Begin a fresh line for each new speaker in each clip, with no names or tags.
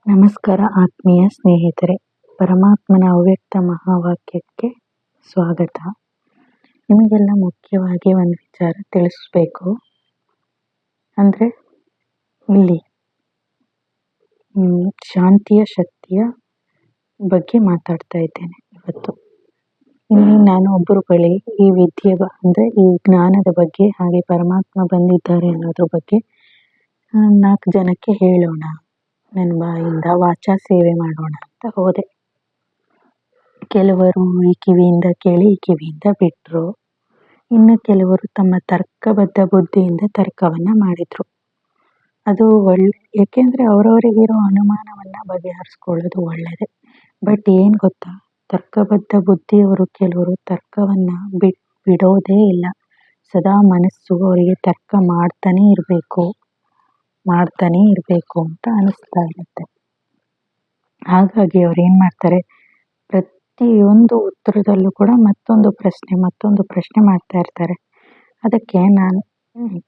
ನಮಸ್ಕಾರ ಆತ್ಮೀಯ ಸ್ನೇಹಿತರೆ, ಪರಮಾತ್ಮನ ಅವ್ಯಕ್ತ ಮಹಾವಾಕ್ಯಕ್ಕೆ ಸ್ವಾಗತ. ನಿಮಗೆಲ್ಲ ಮುಖ್ಯವಾಗಿ ಒಂದು ವಿಚಾರ ತಿಳಿಸ್ಬೇಕು. ಅಂದರೆ ಇಲ್ಲಿ ಶಾಂತಿಯ ಶಕ್ತಿಯ ಬಗ್ಗೆ ಮಾತಾಡ್ತಾ ಇದ್ದೇನೆ ಇವತ್ತು. ಇಲ್ಲಿ ನಾನು ಒಬ್ಬರ ಬಳಿ ಈ ವಿದ್ಯೆ ಅಂದರೆ ಈ ಜ್ಞಾನದ ಬಗ್ಗೆ, ಹಾಗೆ ಪರಮಾತ್ಮ ಬಂದಿದ್ದಾರೆ ಅನ್ನೋದ್ರ ಬಗ್ಗೆ 4 ಜನಕ್ಕೆ ಹೇಳೋಣ, ನನ್ನ ಬಾಯಿಂದ ವಾಚಾ ಸೇವೆ ಮಾಡೋಣ ಅಂತ ಹೋದೆ. ಕೆಲವರು ಈ ಕಿವಿಯಿಂದ ಕೇಳಿ ಈ ಕಿವಿಯಿಂದ ಬಿಟ್ಟರು. ಇನ್ನು ಕೆಲವರು ತಮ್ಮ ತರ್ಕಬದ್ಧ ಬುದ್ಧಿಯಿಂದ ತರ್ಕವನ್ನು ಮಾಡಿದರು. ಅದು ಏಕೆಂದರೆ ಅವರವರಿಗಿರೋ ಅನುಮಾನವನ್ನು ಬಗೆಹರಿಸ್ಕೊಳ್ಳೋದು ಒಳ್ಳೆಯದೇ. ಬಟ್ ಏನು ಗೊತ್ತಾ, ತರ್ಕಬದ್ಧ ಬುದ್ಧಿಯವರು ಕೆಲವರು ತರ್ಕವನ್ನು ಬಿಡೋದೇ ಇಲ್ಲ. ಸದಾ ಮನಸ್ಸು ಅವರಿಗೆ ತರ್ಕ ಮಾಡ್ತಾನೇ ಇರಬೇಕು ಅಂತ ಅನಿಸ್ತಾ ಇರುತ್ತೆ. ಹಾಗಾಗಿ ಅವ್ರು ಏನು ಮಾಡ್ತಾರೆ, ಪ್ರತಿಯೊಂದು ಉತ್ತರದಲ್ಲೂ ಕೂಡ ಮತ್ತೊಂದು ಪ್ರಶ್ನೆ ಮಾಡ್ತಾ ಇರ್ತಾರೆ. ಅದಕ್ಕೆ ನಾನು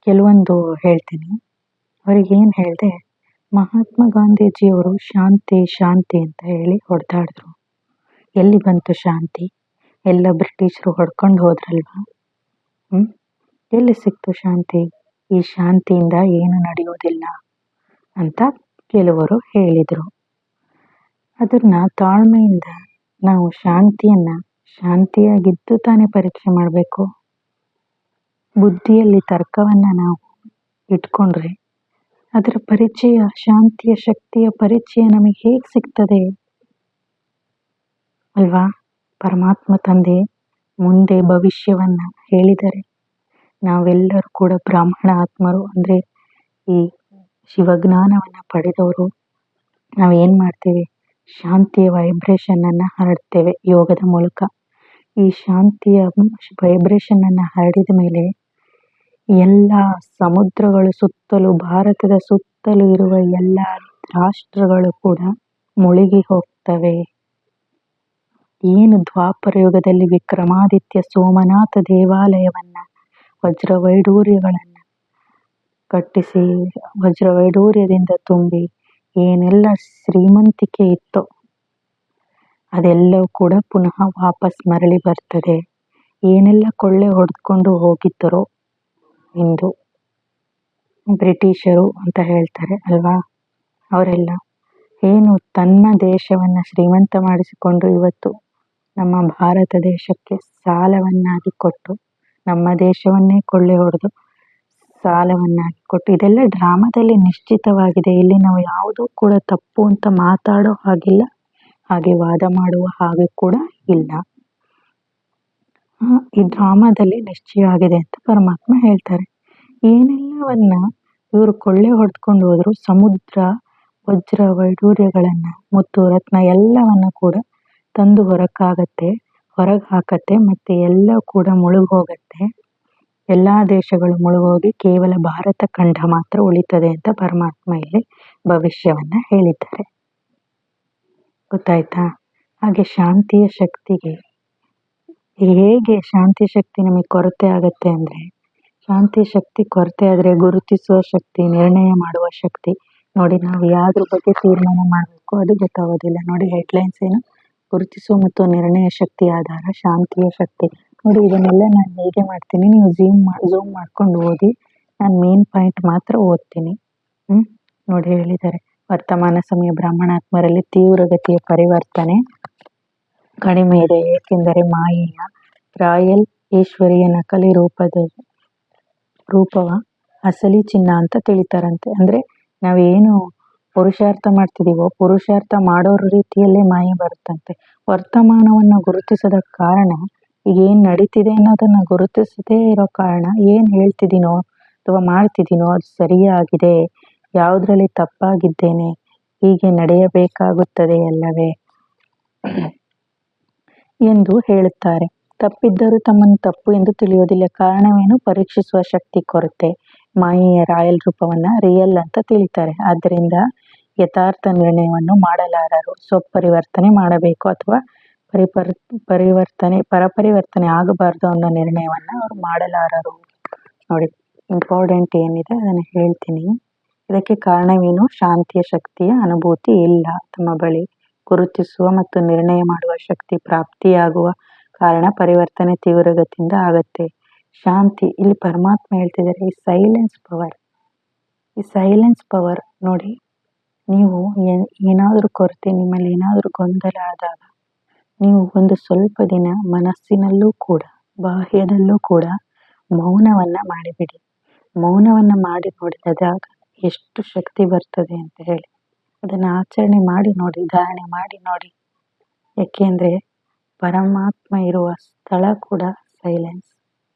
ಕೆಲವೊಂದು ಹೇಳ್ತೀನಿ. ಅವ್ರಿಗೇನು ಹೇಳಿದೆ, ಮಹಾತ್ಮ ಗಾಂಧೀಜಿಯವರು ಶಾಂತಿ ಅಂತ ಹೇಳಿ ಹೊಡೆದಾಡಿದ್ರು. ಎಲ್ಲಿ ಬಂತು ಶಾಂತಿ? ಎಲ್ಲ ಬ್ರಿಟಿಷರು ಹೊಡ್ಕೊಂಡು ಹೋದ್ರಲ್ವಾ. ಎಲ್ಲಿ ಸಿಕ್ತು ಶಾಂತಿ? ಈ ಶಾಂತಿಯಿಂದ ಏನು ನಡೆಯೋದಿಲ್ಲ ಅಂತ ಕೆಲವರು ಹೇಳಿದರು. ಅದನ್ನ ತಾಳ್ಮೆಯಿಂದ ನಾವು ಶಾಂತಿಯಾಗಿದ್ದು ತಾನೇ ಪರೀಕ್ಷೆ ಮಾಡಬೇಕು. ಬುದ್ಧಿಯಲ್ಲಿ ತರ್ಕವನ್ನು ನಾವು ಇಟ್ಕೊಂಡ್ರೆ ಅದರ ಪರಿಚಯ, ಶಾಂತಿಯ ಶಕ್ತಿಯ ಪರಿಚಯ ನಮಗೆ ಹೇಗೆ ಸಿಗ್ತದೆ ಅಲ್ವಾ? ಪರಮಾತ್ಮ ತಂದೆ ಮುಂದೆ ಭವಿಷ್ಯವನ್ನು ಹೇಳಿದ್ದಾರೆ. ನಾವೆಲ್ಲರೂ ಕೂಡ ಬ್ರಾಹ್ಮಣ ಆತ್ಮರು, ಅಂದರೆ ಈ ಶಿವಜ್ಞಾನವನ್ನು ಪಡೆದವರು. ನಾವೇನು ಮಾಡ್ತೇವೆ, ಶಾಂತಿಯ ವೈಬ್ರೇಷನನ್ನು ಹರಡ್ತೇವೆ ಯೋಗದ ಮೂಲಕ. ಈ ಶಾಂತಿಯ ವೈಬ್ರೇಷನನ್ನು ಹರಡಿದ ಮೇಲೆ ಎಲ್ಲ ಸಮುದ್ರಗಳು ಸುತ್ತಲೂ, ಭಾರತದ ಸುತ್ತಲೂ ಇರುವ ಎಲ್ಲ ರಾಷ್ಟ್ರಗಳು ಕೂಡ ಮುಳುಗಿ ಹೋಗ್ತವೆ. ಏನು ದ್ವಾಪರ ಯುಗದಲ್ಲಿ ವಿಕ್ರಮಾದಿತ್ಯ ಸೋಮನಾಥ ದೇವಾಲಯವನ್ನು ವಜ್ರವೈಡೂರ್ಯಗಳನ್ನು ಕಟ್ಟಿಸಿ, ವಜ್ರವೈಡೂರ್ಯದಿಂದ ತುಂಬಿ ಏನೆಲ್ಲ ಶ್ರೀಮಂತಿಕೆ ಇತ್ತೋ ಅದೆಲ್ಲವೂ ಕೂಡ ಪುನಃ ವಾಪಸ್ ಮರಳಿ ಬರ್ತದೆ. ಏನೆಲ್ಲ ಕೊಳ್ಳೆ ಹೊಡೆದುಕೊಂಡು ಹೋಗಿದ್ದರೋ ಇಂದು ಬ್ರಿಟಿಷರು ಅಂತ ಹೇಳ್ತಾರೆ ಅಲ್ವಾ, ಅವರೆಲ್ಲ ಏನು ತನ್ನ ದೇಶವನ್ನು ಶ್ರೀಮಂತ ಮಾಡಿಸಿಕೊಂಡು ಇವತ್ತು ನಮ್ಮ ಭಾರತ ದೇಶಕ್ಕೆ ಸಾಲವನ್ನಾಗಿ ಕೊಟ್ಟು, ನಮ್ಮ ದೇಶವನ್ನೇ ಕೊಳ್ಳೆ ಹೊಡೆದು ಸಾಲವನ್ನಾಗಿ ಕೊಟ್ಟು, ಇದೆಲ್ಲ ಡ್ರಾಮಾದಲ್ಲಿ ನಿಶ್ಚಿತವಾಗಿದೆ. ಇಲ್ಲಿ ನಾವು ಯಾವುದೂ ಕೂಡ ತಪ್ಪು ಅಂತ ಮಾತಾಡೋ ಹಾಗಿಲ್ಲ, ಹಾಗೆ ವಾದ ಮಾಡುವ ಹಾಗೆ ಕೂಡ ಇಲ್ಲ. ಈ ಡ್ರಾಮಾದಲ್ಲಿ ನಿಶ್ಚಯ ಆಗಿದೆ ಅಂತ ಪರಮಾತ್ಮ ಹೇಳ್ತಾರೆ. ಏನೆಲ್ಲವನ್ನ ಇವರು ಕೊಳ್ಳೆ ಹೊಡೆದುಕೊಂಡು ಹೋದ್ರು, ಸಮುದ್ರ ವಜ್ರ ವೈಡೂರ್ಯಗಳನ್ನು, ಮುತ್ತು ರತ್ನ ಎಲ್ಲವನ್ನು ಕೂಡ ತಂದು ಹೊರಗೆ ಹಾಕತ್ತೆ. ಮತ್ತು ಎಲ್ಲ ಕೂಡ ಮುಳುಗೋಗತ್ತೆ. ಎಲ್ಲ ದೇಶಗಳು ಮುಳುಗೋಗಿ ಕೇವಲ ಭಾರತ ಖಂಡ ಮಾತ್ರ ಉಳಿತದೆ ಅಂತ ಪರಮಾತ್ಮ ಇಲ್ಲಿ ಭವಿಷ್ಯವನ್ನು ಹೇಳಿದ್ದಾರೆ. ಗೊತ್ತಾಯ್ತಾ? ಹಾಗೆ ಶಾಂತಿಯ ಶಕ್ತಿಗೆ ಹೇಗೆ ಶಾಂತಿಯ ಶಕ್ತಿ ನಮಗೆ ಕೊರತೆ ಆಗುತ್ತೆ ಅಂದರೆ, ಶಾಂತಿಯ ಶಕ್ತಿ ಕೊರತೆ ಆದರೆ ಗುರುತಿಸುವ ಶಕ್ತಿ, ನಿರ್ಣಯ ಮಾಡುವ ಶಕ್ತಿ, ನೋಡಿ ನಾವು ಯಾವುದ್ರ ಬಗ್ಗೆ ತೀರ್ಮಾನ ಮಾಡಬೇಕು ಅದು ಗೊತ್ತಾಗೋದಿಲ್ಲ. ನೋಡಿ ಹೆಡ್ಲೈನ್ಸ್ ಏನು, ಗುರುತಿಸುವ ಮತ್ತು ನಿರ್ಣಯ ಶಕ್ತಿ ಆಧಾರ ಶಾಂತಿಯ ಶಕ್ತಿ. ನೋಡಿ ಇದನ್ನೆಲ್ಲ ನಾನು ಹೇಗೆ ಮಾಡ್ತೀನಿ, ನೀವು ಝೂಮ್ ಮಾಡ್ಕೊಂಡು ಓದಿ. ನಾನು ಮೇನ್ ಪಾಯಿಂಟ್ ಮಾತ್ರ ಓದ್ತೀನಿ. ನೋಡಿ ಹೇಳಿದ್ದಾರೆ, ವರ್ತಮಾನ ಸಮಯ ಬ್ರಾಹ್ಮಣಾತ್ಮರಲ್ಲಿ ತೀವ್ರಗತಿಯ ಪರಿವರ್ತನೆ ಕಡಿಮೆ ಇದೆ. ಏಕೆಂದರೆ ಮಾಯೆಯ ರಾಯಲ್ ಈಶ್ವರಿಯ ನಕಲಿ ರೂಪವ ಅಸಲಿ ಚಿನ್ನ ಅಂತ ತಿಳಿತಾರಂತೆ. ಅಂದರೆ ನಾವೇನು ಪುರುಷಾರ್ಥ ಮಾಡ್ತಿದ್ದೀವೋ, ಪುರುಷಾರ್ಥ ಮಾಡೋರ ರೀತಿಯಲ್ಲೇ ಮಾಯೆ ಬರುತ್ತಂತೆ. ವರ್ತಮಾನವನ್ನು ಗುರುತಿಸದ ಕಾರಣ, ಈಗ ಏನು ನಡೀತಿದೆ ಅನ್ನೋದನ್ನು ಗುರುತಿಸದೇ ಇರೋ ಕಾರಣ, ಏನು ಹೇಳ್ತಿದ್ದೀನೋ ಅಥವಾ ಮಾಡ್ತಿದ್ದೀನೋ ಅದು ಸರಿಯಾಗಿದೆ, ಯಾವುದರಲ್ಲಿ ತಪ್ಪಾಗಿದ್ದೇನೆ, ಹೀಗೆ ನಡೆಯಬೇಕಾಗುತ್ತದೆ ಎಲ್ಲವೇ ಎಂದು ಹೇಳುತ್ತಾರೆ. ತಪ್ಪಿದ್ದರೂ ತಮ್ಮನ್ನು ತಪ್ಪು ಎಂದು ತಿಳಿಯೋದಿಲ್ಲ. ಕಾರಣವೇನು? ಪರೀಕ್ಷಿಸುವ ಶಕ್ತಿ ಕೊರತೆ. ಮಾಯೆಯ ರಾಯಲ್ ರೂಪವನ್ನು ರಿಯಲ್ ಅಂತ ತಿಳಿತಾರೆ. ಆದ್ದರಿಂದ ಯಥಾರ್ಥ ನಿರ್ಣಯವನ್ನು ಮಾಡಲಾರರು. ಸ್ವಪರಿವರ್ತನೆ ಮಾಡಬೇಕು ಅಥವಾ ಪರಪರಿವರ್ತನೆ ಆಗಬಾರ್ದು ಅನ್ನೋ ನಿರ್ಣಯವನ್ನು ಅವರು ಮಾಡಲಾರರು. ನೋಡಿ ಇಂಪಾರ್ಟೆಂಟ್ ಏನಿದೆ ಅದನ್ನು ಹೇಳ್ತೀನಿ. ಇದಕ್ಕೆ ಕಾರಣವೇನು? ಶಾಂತಿಯ ಶಕ್ತಿಯ ಅನುಭೂತಿ ಇಲ್ಲ ತಮ್ಮ ಬಳಿ. ಗುರುತಿಸುವ ಮತ್ತು ನಿರ್ಣಯ ಮಾಡುವ ಶಕ್ತಿ ಪ್ರಾಪ್ತಿಯಾಗುವ ಕಾರಣ ಪರಿವರ್ತನೆ ತೀವ್ರಗತಿಯಿಂದ ಆಗತ್ತೆ. ಶಾಂತಿ, ಇಲ್ಲಿ ಪರಮಾತ್ಮ ಹೇಳ್ತಿದ್ದಾರೆ ಈ ಸೈಲೆನ್ಸ್ ಪವರ್. ಈ ಸೈಲೆನ್ಸ್ ಪವರ್ ನೋಡಿ, ನೀವು ಏನಾದರೂ ಕೊರತೆ, ನಿಮ್ಮಲ್ಲಿ ಏನಾದರೂ ಗೊಂದಲ ಆದಾಗ ನೀವು ಒಂದು ಸ್ವಲ್ಪ ದಿನ ಮನಸ್ಸಿನಲ್ಲೂ ಕೂಡ ಬಾಹ್ಯದಲ್ಲೂ ಕೂಡ ಮೌನವನ್ನ ಮಾಡಿಬಿಡಿ. ಮೌನವನ್ನ ಮಾಡಿ ನೋಡಿದಾಗ ಎಷ್ಟು ಶಕ್ತಿ ಬರ್ತದೆ ಅಂತ ಹೇಳಿ ಅದನ್ನು ಆಚರಣೆ ಮಾಡಿ ನೋಡಿ, ಧಾರಣೆ ಮಾಡಿ ನೋಡಿ. ಯಾಕೆಂದರೆ ಪರಮಾತ್ಮ ಇರುವ ಸ್ಥಳ ಕೂಡ ಸೈಲೆನ್ಸ್.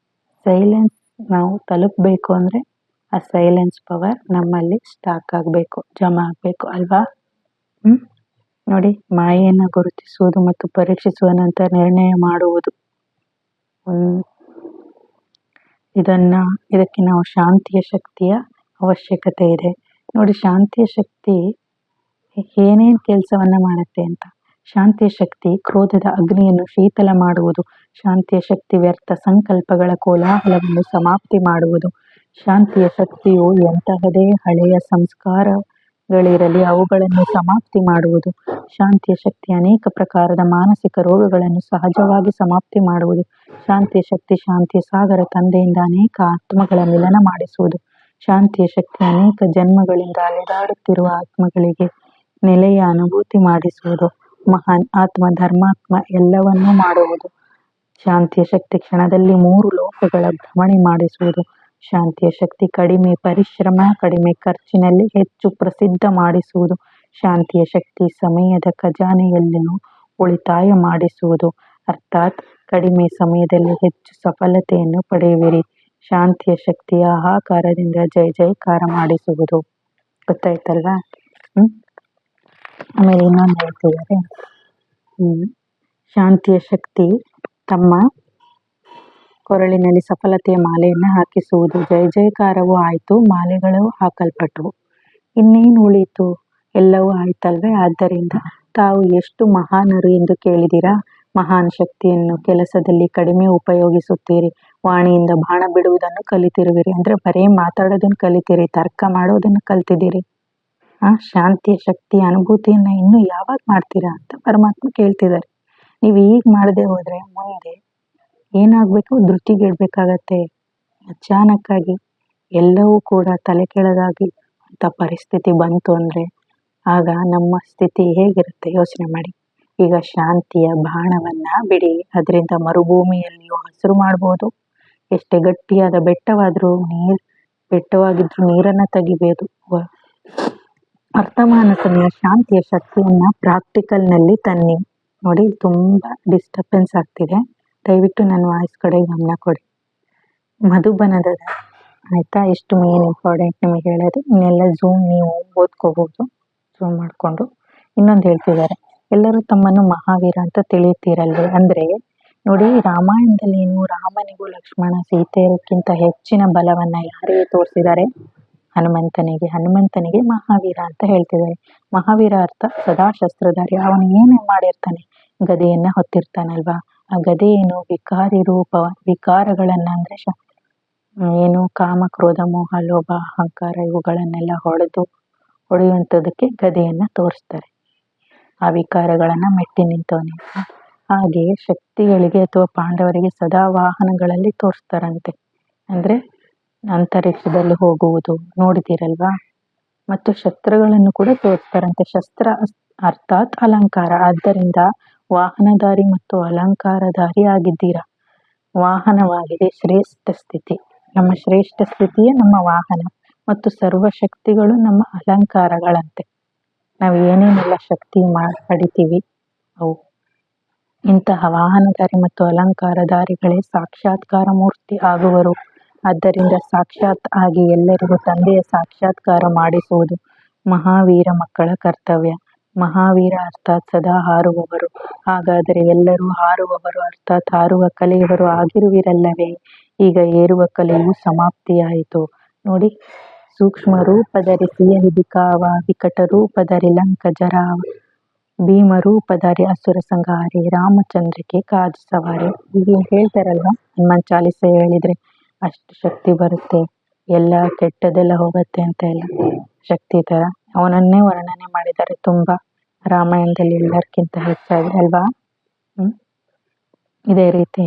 ಸೈಲೆನ್ಸ್ ನಾವು ತಲುಪಬೇಕು ಅಂದರೆ ಆ ಸೈಲೆನ್ಸ್ ಪವರ್ ನಮ್ಮಲ್ಲಿ ಸ್ಟಾಕ್ ಆಗಬೇಕು, ಜಮಾ ಆಗಬೇಕು ಅಲ್ವಾ? ನೋಡಿ, ಮಾಯೆಯನ್ನು ಗುರುತಿಸುವುದು ಮತ್ತು ಪರೀಕ್ಷಿಸುವ ನಂತರ ನಿರ್ಣಯ ಮಾಡುವುದು, ಇದಕ್ಕೆ ನಾವು ಶಾಂತಿಯ ಶಕ್ತಿಯ ಅವಶ್ಯಕತೆ ಇದೆ. ನೋಡಿ, ಶಾಂತಿಯ ಶಕ್ತಿ ಏನೇನು ಕೆಲಸವನ್ನ ಮಾಡುತ್ತೆ ಅಂತ. ಶಾಂತಿಯ ಶಕ್ತಿ ಕ್ರೋಧದ ಅಗ್ನಿಯನ್ನು ಶೀತಲ ಮಾಡುವುದು. ಶಾಂತಿಯ ಶಕ್ತಿ ವ್ಯರ್ಥ ಸಂಕಲ್ಪಗಳ ಕೋಲಾಹಲವನ್ನು ಸಮಾಪ್ತಿ ಮಾಡುವುದು. ಶಾಂತಿಯ ಶಕ್ತಿಯು ಎಂತಹದೇ ಹಳೆಯ ಸಂಸ್ಕಾರಗಳಿರಲಿ ಅವುಗಳನ್ನು ಸಮಾಪ್ತಿ ಮಾಡುವುದು. ಶಾಂತಿಯ ಶಕ್ತಿ ಅನೇಕ ಪ್ರಕಾರದ ಮಾನಸಿಕ ರೋಗಗಳನ್ನು ಸಹಜವಾಗಿ ಸಮಾಪ್ತಿ ಮಾಡುವುದು. ಶಾಂತಿಯ ಶಕ್ತಿ ಶಾಂತಿಯ ಸಾಗರ ತಂದೆಯಿಂದ ಅನೇಕ ಆತ್ಮಗಳ ಮಿಲನ ಮಾಡಿಸುವುದು. ಶಾಂತಿಯ ಶಕ್ತಿ ಅನೇಕ ಜನ್ಮಗಳಿಂದ ಅಲೆದಾಡುತ್ತಿರುವ ಆತ್ಮಗಳಿಗೆ ನೆಲೆಯ ಅನುಭೂತಿ ಮಾಡಿಸುವುದು. ಮಹಾನ್ ಆತ್ಮ ಧರ್ಮಾತ್ಮ ಎಲ್ಲವನ್ನೂ ಮಾಡುವುದು. ಶಾಂತಿಯ ಶಕ್ತಿ ಕ್ಷಣದಲ್ಲಿ 3 ಲೋಕಗಳ ಭ್ರಮಣೆ ಮಾಡಿಸುವುದು. ಶಾಂತಿಯ ಶಕ್ತಿ ಕಡಿಮೆ ಪರಿಶ್ರಮ ಕಡಿಮೆ ಖರ್ಚಿನಲ್ಲಿ ಹೆಚ್ಚು ಪ್ರಸಿದ್ಧ ಮಾಡಿಸುವುದು. ಶಾಂತಿಯ ಶಕ್ತಿ ಸಮಯದ ಖಜಾನೆಯಲ್ಲಿಯೂ ಉಳಿತಾಯ ಮಾಡಿಸುವುದು. ಅರ್ಥಾತ್ ಕಡಿಮೆ ಸಮಯದಲ್ಲಿ ಹೆಚ್ಚು ಸಫಲತೆಯನ್ನು ಪಡೆಯುವಿರಿ. ಶಾಂತಿಯ ಶಕ್ತಿಯ ಆಹಾಕಾರದಿಂದ ಜಯ ಜಯಕಾರ ಮಾಡಿಸುವುದು. ಗೊತ್ತಾಯ್ತಲ್ವಾ? ಆಮೇಲೆ ಇನ್ನೊಂದು ಹೇಳ್ತಿದ್ದಾರೆ, ಶಾಂತಿಯ ಶಕ್ತಿ ತಮ್ಮ ಕೊರಳಿನಲ್ಲಿ ಸಫಲತೆಯ ಮಾಲೆಯನ್ನು ಹಾಕಿಸುವುದು. ಜಯ ಜಯಕಾರವೂ ಆಯಿತು, ಮಾಲೆಗಳು ಹಾಕಲ್ಪಟ್ಟವು, ಇನ್ನೇನು ಉಳಿತು? ಎಲ್ಲವೂ ಆಯ್ತಲ್ವೇ? ಆದ್ದರಿಂದ ತಾವು ಎಷ್ಟು ಮಹಾನರು ಎಂದು ಕೇಳಿದಿರಾ? ಮಹಾನ್ ಶಕ್ತಿಯನ್ನು ಕೆಲಸದಲ್ಲಿ ಕಡಿಮೆ ಉಪಯೋಗಿಸುತ್ತೀರಿ. ವಾಣಿಯಿಂದ ಬಾಣ ಬಿಡುವುದನ್ನು ಕಲಿತಿರುವಿರಿ, ಅಂದರೆ ಬರೀ ಮಾತಾಡೋದನ್ನು ಕಲಿತೀರಿ, ತರ್ಕ ಮಾಡೋದನ್ನು ಕಲ್ತಿದ್ದೀರಿ. ಶಾಂತಿಯ ಶಕ್ತಿಯ ಅನುಭೂತಿಯನ್ನು ಇನ್ನೂ ಯಾವಾಗ ಮಾಡ್ತೀರಾ ಅಂತ ಪರಮಾತ್ಮ ಕೇಳ್ತಿದ್ದಾರೆ. ನೀವು ಈಗ ಮಾಡದೆ ಹೋದರೆ ಮುಂದೆ ಏನಾಗಬೇಕು? ಧೃತಿಗೆಡಬೇಕಾಗತ್ತೆ. ಅಚಾನಕ್ಕಾಗಿ ಎಲ್ಲವೂ ಕೂಡ ತಲೆ ಕೆಳಗಾಗಿ ಅಂತ ಪರಿಸ್ಥಿತಿ ಬಂತು ಅಂದರೆ ಆಗ ನಮ್ಮ ಸ್ಥಿತಿ ಹೇಗಿರುತ್ತೆ ಯೋಚನೆ ಮಾಡಿ. ಈಗ ಶಾಂತಿಯ ಬಾಣವನ್ನ ಬಿಡಿ, ಅದರಿಂದ ಮರುಭೂಮಿಯಲ್ಲಿಯೂ ಹಸಿರು ಮಾಡ್ಬೋದು. ಎಷ್ಟೇ ಗಟ್ಟಿಯಾದ ಬೆಟ್ಟವಾದರೂ ಬೆಟ್ಟವಾಗಿದ್ರೂ ನೀರನ್ನು ತೆಗಿಬೋದು. ವರ್ತಮಾನ ಸಮಯ ಶಾಂತಿಯ ಶಕ್ತಿಯನ್ನ ಪ್ರಾಕ್ಟಿಕಲ್ನಲ್ಲಿ ತನ್ನಿ. ನೋಡಿ, ತುಂಬ ಡಿಸ್ಟರ್ಬೆನ್ಸ್ ಆಗ್ತಿದೆ, ದಯವಿಟ್ಟು ನನ್ನ ವಾಯ್ಸ್ ಕಡೆ ಗಮನ ಕೊಡಿ. ಮಧುಬನದ ಆಯಿತಾ, ಇಷ್ಟು ಮೇನ್ ಇಂಪಾರ್ಟೆಂಟ್ ನಿಮಗೆ ಹೇಳೋದು. ಇನ್ನೆಲ್ಲ ಝೂಮ್ ನೀವು ಓದ್ಕೋಬೋದು ಝೂಮ್ ಮಾಡಿಕೊಂಡು. ಇನ್ನೊಂದು ಹೇಳ್ತಿದ್ದಾರೆ, ಎಲ್ಲರೂ ತಮ್ಮನ್ನು ಮಹಾವೀರ ಅಂತ ತಿಳಿಯುತ್ತೀರಲ್ವೇ? ಅಂದರೆ ನೋಡಿ, ರಾಮಾಯಣದಲ್ಲಿ ಏನು ರಾಮನಿಗೂ ಲಕ್ಷ್ಮಣ ಸೀತೆಯರಿಗಿಂತ ಹೆಚ್ಚಿನ ಬಲವನ್ನು ಯಾರಿಗೆ ತೋರಿಸಿದ್ದಾರೆ? ಹನುಮಂತನಿಗೆ ಮಹಾವೀರ ಅಂತ ಹೇಳ್ತಿದ್ದಾರೆ. ಮಹಾವೀರ ಅರ್ಥ ಸದಾ ಶಸ್ತ್ರಧಾರಿ. ಅವನು ಏನೇ ಮಾಡಿರ್ತಾನೆ, ಗದೆಯನ್ನು ಹೊತ್ತಿರ್ತಾನಲ್ವಾ, ಆ ಗದೆ ಏನು? ವಿಕಾರಿ ರೂಪ, ವಿಕಾರಗಳನ್ನು ಅಂದರೆ ಏನು ಕಾಮ ಕ್ರೋಧ ಮೋಹ ಲೋಭ ಅಹಂಕಾರ ಇವುಗಳನ್ನೆಲ್ಲ ಹೊಡೆಯುವಂಥದ್ದಕ್ಕೆ ಗದೆಯನ್ನು ತೋರಿಸ್ತಾರೆ. ಆ ವಿಕಾರಗಳನ್ನು ಮೆಟ್ಟಿ ನಿಂತವನೇ. ಹಾಗೆ ಶಕ್ತಿಗಳಿಗೆ ಅಥವಾ ಪಾಂಡವರಿಗೆ ಸದಾ ವಾಹನಗಳಲ್ಲಿ ತೋರಿಸ್ತಾರಂತೆ, ಅಂದರೆ ಅಂತರಿಕ್ಷದಲ್ಲಿ ಹೋಗುವುದು ನೋಡಿದಿರಲ್ವಾ. ಮತ್ತು ಶಸ್ತ್ರಗಳನ್ನು ಕೂಡ ತೋರಿಸ್ತಾರಂತೆ. ಶಸ್ತ್ರ ಅರ್ಥಾತ್ ಅಲಂಕಾರ. ಆದ್ದರಿಂದ ವಾಹನಧಾರಿ ಮತ್ತು ಅಲಂಕಾರಧಾರಿ ಆಗಿದ್ದೀರಾ. ವಾಹನವಾಗಿದೆ ಶ್ರೇಷ್ಠ ಸ್ಥಿತಿ. ನಮ್ಮ ಶ್ರೇಷ್ಠ ಸ್ಥಿತಿಯೇ ನಮ್ಮ ವಾಹನ ಮತ್ತು ಸರ್ವಶಕ್ತಿಗಳು ನಮ್ಮ ಅಲಂಕಾರಗಳಂತೆ. ನಾವು ಏನೇನೆಲ್ಲ ಶಕ್ತಿ ಪಡಿತೀವಿ ಅವು. ಇಂತಹ ವಾಹನಧಾರಿ ಮತ್ತು ಅಲಂಕಾರಧಾರಿಗಳೇ ಸಾಕ್ಷಾತ್ಕಾರ ಮೂರ್ತಿ ಆಗುವರು. ಆದ್ದರಿಂದ ಸಾಕ್ಷಾತ್ ಆಗಿ ಎಲ್ಲರಿಗೂ ತಂದೆಯ ಸಾಕ್ಷಾತ್ಕಾರ ಮಾಡಿಸುವುದು ಮಹಾವೀರ ಮಕ್ಕಳ ಕರ್ತವ್ಯ. ಮಹಾವೀರ ಅರ್ಥಾತ್ ಸದಾ ಹಾರುವವರು. ಹಾಗಾದರೆ ಎಲ್ಲರೂ ಹಾರುವವರು ಅರ್ಥಾತ್ ಹಾರುವ ಕಲೆಯವರು ಆಗಿರುವಿರಲ್ಲವೇ? ಈಗ ಏರುವ ಕಲೆಯು ಸಮಾಪ್ತಿಯಾಯಿತು. ನೋಡಿ, ಸೂಕ್ಷ್ಮ ರೂಪಧರಿಸಿ ಹಿದಿಕಾವ, ವಿಕಟ ರೂಪಧರಿ ಲಂಕ ಜರಾವ, ಭೀಮ ರೂಪಧರಿ ಅಸುರ ಸಂಹಾರಿ, ರಾಮಚಂದ್ರಕ್ಕೆ ಕಾಜ ಸವಾರಿ. ಹೀಗೆ ಹೇಳ್ತಾರಲ್ವ, ಹನುಮಾನ್ ಚಾಲಿಸ ಹೇಳಿದ್ರೆ ಅಷ್ಟು ಶಕ್ತಿ ಬರುತ್ತೆ, ಎಲ್ಲ ಕೆಟ್ಟದೆಲ್ಲ ಹೋಗುತ್ತೆ ಅಂತ ಎಲ್ಲ. ಶಕ್ತಿ ಥರ ಅವನನ್ನೇ ವರ್ಣನೆ ಮಾಡಿದ್ದಾರೆ ತುಂಬ ರಾಮಾಯಣದಲ್ಲಿ ಎಲ್ಲರಿಗಿಂತ ಹೆಚ್ಚಾಗಿ ಅಲ್ವಾ. ಇದೇ ರೀತಿ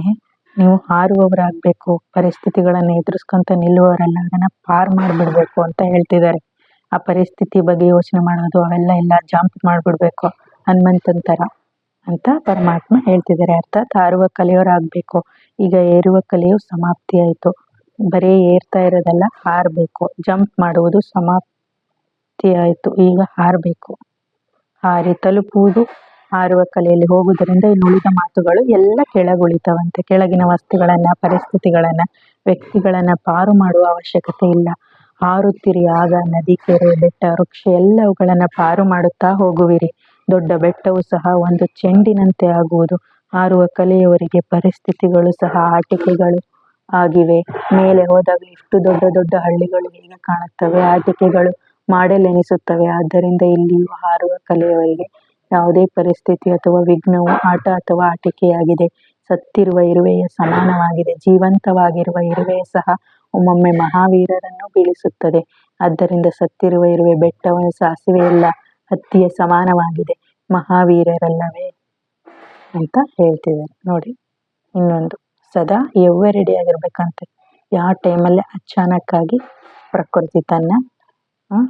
ನೀವು ಹಾರುವವರಾಗಬೇಕು, ಪರಿಸ್ಥಿತಿಗಳನ್ನು ಎದುರಿಸ್ಕೊಂತ ನಿಲ್ಲುವವರಲ್ಲ, ಅದನ್ನು ಪಾರು ಮಾಡಿಬಿಡ್ಬೇಕು ಅಂತ ಹೇಳ್ತಿದ್ದಾರೆ. ಆ ಪರಿಸ್ಥಿತಿ ಬಗ್ಗೆ ಯೋಚನೆ ಮಾಡೋದು ಅವೆಲ್ಲ ಇಲ್ಲ, ಜಂಪ್ ಮಾಡಿಬಿಡ್ಬೇಕು ಹನುಮಂತನ ಥರ ಅಂತ ಪರಮಾತ್ಮ ಹೇಳ್ತಿದ್ದಾರೆ. ಅರ್ಥಾತ್ ಹಾರುವ ಕಲೆಯವರಾಗಬೇಕು. ಈಗ ಏರುವ ಕಲೆಯು ಸಮಾಪ್ತಿ ಆಯಿತು, ಬರೀ ಏರ್ತಾ ಇರೋದಲ್ಲ, ಹಾರಬೇಕು. ಜಂಪ್ ಮಾಡುವುದು ಸಮಾಪ್ತಿ ಆಯಿತು, ಈಗ ಹಾರಬೇಕು. ಹಾರಿ ತಲುಪುವುದು ಹಾರುವ ಕಲೆಯಲ್ಲಿ ಹೋಗುವುದರಿಂದ ಇನ್ನು ಉಳಿದ ಮಾತುಗಳು ಎಲ್ಲ ಕೆಳಗುಳಿತವಂತೆ. ಕೆಳಗಿನ ವಸ್ತುಗಳನ್ನು, ಪರಿಸ್ಥಿತಿಗಳನ್ನು, ವ್ಯಕ್ತಿಗಳನ್ನು ಪಾರು ಮಾಡುವ ಅವಶ್ಯಕತೆ ಇಲ್ಲ. ಹಾರುತ್ತಿರಿ, ಆಗ ನದಿ, ಕೆರೆ, ಬೆಟ್ಟ, ವೃಕ್ಷ ಎಲ್ಲವುಗಳನ್ನು ಪಾರು ಮಾಡುತ್ತಾ ಹೋಗುವಿರಿ. ದೊಡ್ಡ ಬೆಟ್ಟವು ಸಹ ಒಂದು ಚೆಂಡಿನಂತೆ ಆಗುವುದು. ಹಾರುವ ಕಲೆಯವರಿಗೆ ಪರಿಸ್ಥಿತಿಗಳು ಸಹ ಆಟಿಕೆಗಳು ಆಗಿವೆ. ಮೇಲೆ ಹೋದಾಗ ಎಷ್ಟು ದೊಡ್ಡ ದೊಡ್ಡ ಹಳ್ಳಿಗಳು ಹೇಗೆ ಕಾಣುತ್ತವೆ, ಆಟಿಕೆಗಳು ಮಾಡೆಲೆನಿಸುತ್ತವೆ. ಆದ್ದರಿಂದ ಇಲ್ಲಿಯೂ ಹಾರುವ ಕಲೆಯವರಿಗೆ ಯಾವುದೇ ಪರಿಸ್ಥಿತಿ ಅಥವಾ ವಿಘ್ನವು ಆಟ ಅಥವಾ ಆಟಿಕೆಯಾಗಿದೆ. ಸತ್ತಿರುವ ಇರುವೆಯ ಸಮಾನವಾಗಿದೆ. ಜೀವಂತವಾಗಿರುವ ಇರುವೆ ಸಹ ಒಮ್ಮೊಮ್ಮೆ ಮಹಾವೀರರನ್ನು ಬೀಳಿಸುತ್ತದೆ. ಆದ್ದರಿಂದ ಸತ್ತಿರುವ ಇರುವೆ ಬೆಟ್ಟವನ್ನು ಸಾಸಿವೆಯಲ್ಲ ಹತ್ತಿಯ ಸಮಾನವಾಗಿದೆ, ಮಹಾವೀರರಲ್ಲವೇ ಅಂತ ಹೇಳ್ತಿದ್ದಾರೆ. ನೋಡಿ, ಇನ್ನೊಂದು ಸದಾ ಎವ್ವೆ ರೆಡಿ ಆಗಿರ್ಬೇಕಂತೆ. ಯಾವ ಟೈಮಲ್ಲಿ ಅಚಾನಕ್ಕಾಗಿ ಪ್ರಕೃತಿ ತನ್ನ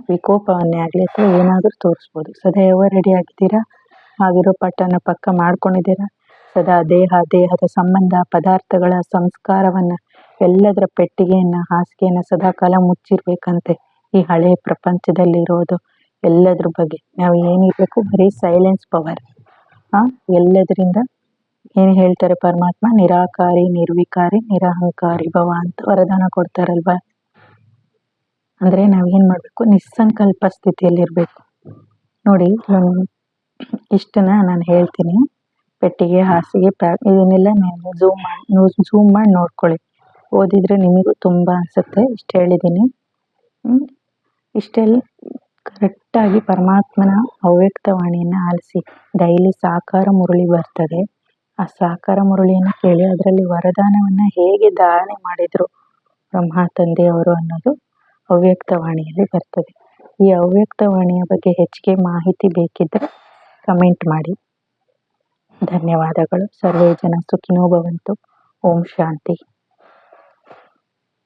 ವಿಕೋಪವನ್ನೇ ಆಗಲಿ ಅಥವಾ ಏನಾದರೂ ತೋರಿಸ್ಬೋದು. ಸದಾ ಎವ್ವೆ ರೆಡಿ ಆಗಿದ್ದೀರಾ, ಆಗಿರೋ ಪಟ್ಟನ್ನು ಪಕ್ಕ ಮಾಡ್ಕೊಂಡಿದ್ದೀರಾ. ಸದಾ ದೇಹದ ಸಂಬಂಧ, ಪದಾರ್ಥಗಳ ಸಂಸ್ಕಾರವನ್ನು, ಎಲ್ಲದರ ಪೆಟ್ಟಿಗೆಯನ್ನು, ಹಾಸಿಗೆಯನ್ನು ಸದಾ ಕಾಲ ಮುಚ್ಚಿರ್ಬೇಕಂತೆ. ಈ ಹಳೆಯ ಪ್ರಪಂಚದಲ್ಲಿ ಇರೋದು ಎಲ್ಲದ್ರ ಬಗ್ಗೆ ನಾವು ಏನಿರಬೇಕು, ಬರೀ ಸೈಲೆನ್ಸ್ ಪವರ್. ಎಲ್ಲದರಿಂದ ಏನು ಹೇಳ್ತಾರೆ ಪರಮಾತ್ಮ, ನಿರಾಕಾರಿ, ನಿರ್ವಿಕಾರಿ, ನಿರಹಂಕಾರಿ ಭವ ಅಂತ ವರದಾನ ಕೊಡ್ತಾರಲ್ವ. ಅಂದರೆ ನಾವೇನು ಮಾಡಬೇಕು, ನಿಸ್ಸಂಕಲ್ಪ ಸ್ಥಿತಿಯಲ್ಲಿರಬೇಕು. ನೋಡಿ, ಇಷ್ಟನ್ನ ನಾನು ಹೇಳ್ತೀನಿ. ಪೆಟ್ಟಿಗೆ, ಹಾಸಿಗೆ, ಇದನ್ನೆಲ್ಲ ನೀವು ಝೂಮ್ ಮಾಡಿ ನೋಡ್ಕೊಳ್ಳಿ. ಓದಿದರೆ ನಿಮಗೂ ತುಂಬ ಅನಿಸುತ್ತೆ. ಇಷ್ಟು ಹೇಳಿದ್ದೀನಿ. ಇಷ್ಟೆಲ್ಲ ಕರೆಕ್ಟಾಗಿ ಪರಮಾತ್ಮನ ಅವ್ಯಕ್ತವಾಣಿಯನ್ನು ಆಲಿಸಿ. ಡೈಲಿ ಸಾಕಾರ ಮುರಳಿ ಬರ್ತದೆ. ಆ ಸಾಕಾರ ಮುರಳಿಯನ್ನು ಕೇಳಿ ಅದರಲ್ಲಿ ವರದಾನವನ್ನು ಹೇಗೆ ಧಾರಣೆ ಮಾಡಿದರು ಬ್ರಹ್ಮ ತಂದೆಯವರು ಅನ್ನೋದು ಅವ್ಯಕ್ತವಾಣಿಯಲ್ಲಿ ಬರ್ತದೆ. ಈ ಅವ್ಯಕ್ತವಾಣಿಯ ಬಗ್ಗೆ ಹೆಚ್ಚಿಗೆ ಮಾಹಿತಿ ಬೇಕಿದ್ದರೆ ಕಮೆಂಟ್ ಮಾಡಿ. ಧನ್ಯವಾದಗಳು. ಸರ್ವೇ ಜನ ಸುಖಿನೋ ಭವಂತು. ಓಂ ಶಾಂತಿ.